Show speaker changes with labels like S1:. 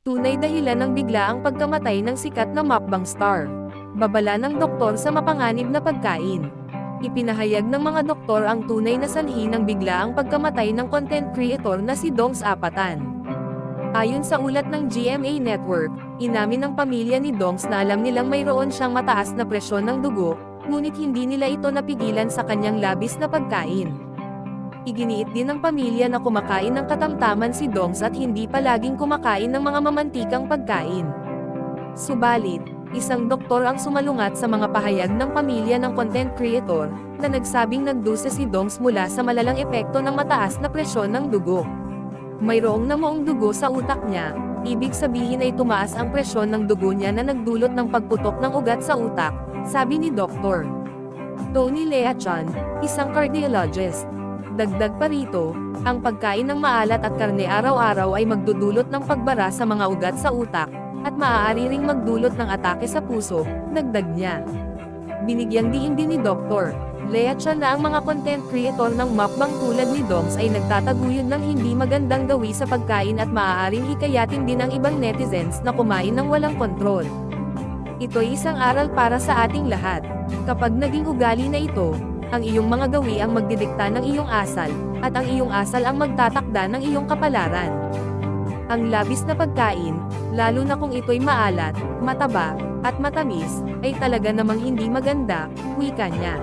S1: Tunay dahilan ng biglaang pagkamatay ng sikat na mukbang star. Babala ng doktor sa mapanganib na pagkain. Ipinahayag ng mga doktor ang tunay na sanhi ng biglaang pagkamatay ng content creator na si Dongs Apatan. Ayon sa ulat ng GMA Network, inamin ng pamilya ni Dongs na alam nilang mayroon siyang mataas na presyon ng dugo, ngunit hindi nila ito napigilan sa kanyang labis na pagkain. Iginiit din ng pamilya na kumakain ng katamtaman si Dongs at hindi palaging kumakain ng mga mamantikang pagkain. Subalit, isang doktor ang sumalungat sa mga pahayag ng pamilya ng content creator, na nagsabing nagdusa si Dongs mula sa malalang epekto ng mataas na presyon ng dugo. Mayroong namuong dugo sa utak niya, ibig sabihin ay tumaas ang presyon ng dugo niya na nagdulot ng pagputok ng ugat sa utak, sabi ni Dr. Tony Leachan, isang cardiologist. Dagdag pa rito, ang pagkain ng maalat at karne araw-araw ay magdudulot ng pagbara sa mga ugat sa utak, at maaari ring magdulot ng atake sa puso, dagdag niya. Binigyang diin din ni Dr. Leachan na ang mga content creator ng mukbang tulad ni Dongs ay nagtataguyod ng hindi magandang gawi sa pagkain at maaaring hikayatin din ang ibang netizens na kumain ng walang kontrol. Ito'y isang aral para sa ating lahat. Kapag naging ugali na ito, ang iyong mga gawi ang magdidikta ng iyong asal, at ang iyong asal ang magtatakda ng iyong kapalaran. Ang labis na pagkain, lalo na kung ito'y maalat, mataba, at matamis, ay talaga namang hindi maganda, wika niya.